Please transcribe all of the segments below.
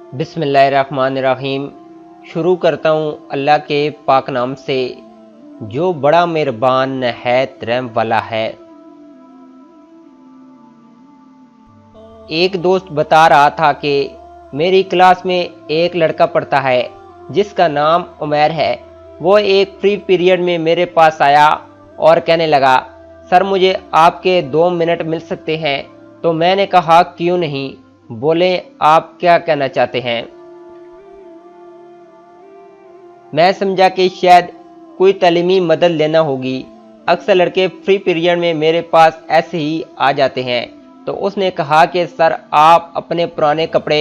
بسم اللہ الرحمن الرحیم۔ شروع کرتا ہوں اللہ کے پاک نام سے جو بڑا مہربان نہایت رحم والا ہے۔ ایک دوست بتا رہا تھا کہ میری کلاس میں ایک لڑکا پڑھتا ہے جس کا نام عمیر ہے۔ وہ ایک فری پیریڈ میں میرے پاس آیا اور کہنے لگا، سر مجھے آپ کے 2 منٹ مل سکتے ہیں؟ تو میں نے کہا کیوں نہیں، بولیں آپ کیا کہنا چاہتے ہیں؟ میں سمجھا کہ شاید کوئی تعلیمی مدد لینا ہوگی۔ اکثر لڑکے فری پیریڈ میں میرے پاس ایسے ہی آ جاتے ہیں۔ تو اس نے کہا کہ سر آپ اپنے پرانے کپڑے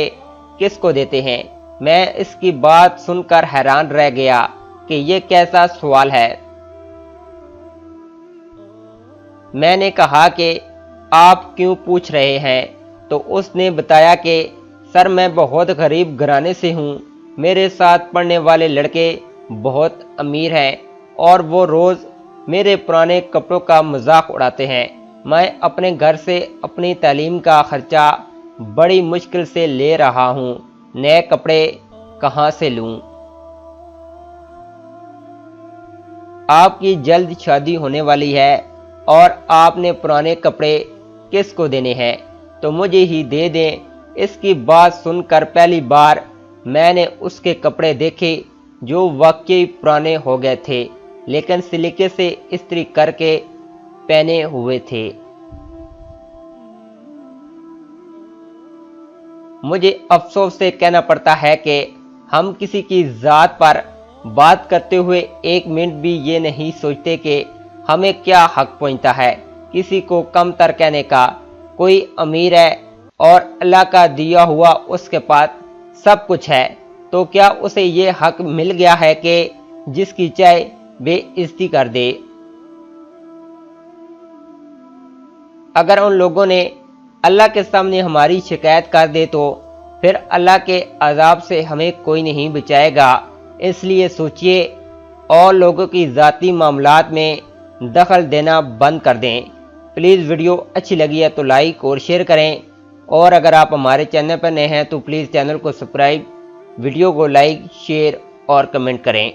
کس کو دیتے ہیں؟ میں اس کی بات سن کر حیران رہ گیا کہ یہ کیسا سوال ہے۔ میں نے کہا کہ آپ کیوں پوچھ رہے ہیں؟ تو اس نے بتایا کہ سر میں بہت غریب گھرانے سے ہوں، میرے ساتھ پڑھنے والے لڑکے بہت امیر ہیں اور وہ روز میرے پرانے کپڑوں کا مذاق اڑاتے ہیں۔ میں اپنے گھر سے اپنی تعلیم کا خرچہ بڑی مشکل سے لے رہا ہوں، نئے کپڑے کہاں سے لوں؟ آپ کی جلد شادی ہونے والی ہے اور آپ نے پرانے کپڑے کس کو دینے ہیں؟ تو مجھے ہی دے دیں۔ اس کی بات سن کر پہلی بار میں نے اس کے کپڑے دیکھے جو واقعی پرانے ہو گئے تھے، لیکن سلیقے سے استری کر کے پہنے ہوئے تھے۔ مجھے افسوس سے کہنا پڑتا ہے کہ ہم کسی کی ذات پر بات کرتے ہوئے 1 منٹ بھی یہ نہیں سوچتے کہ ہمیں کیا حق پہنچتا ہے کسی کو کم تر کہنے کا۔ کوئی امیر ہے اور اللہ کا دیا ہوا اس کے پاس سب کچھ ہے، تو کیا اسے یہ حق مل گیا ہے کہ جس کی چاہے بے عزتی کر دے؟ اگر ان لوگوں نے اللہ کے سامنے ہماری شکایت کر دے تو پھر اللہ کے عذاب سے ہمیں کوئی نہیں بچائے گا۔ اس لیے سوچئے اور لوگوں کی ذاتی معاملات میں دخل دینا بند کر دیں۔ پلیز ویڈیو اچھی لگی ہے تو لائک اور شیئر کریں، اور اگر آپ ہمارے چینل پر نئے ہیں تو پلیز چینل کو سبسکرائب، ویڈیو کو لائک، شیئر اور کمنٹ کریں۔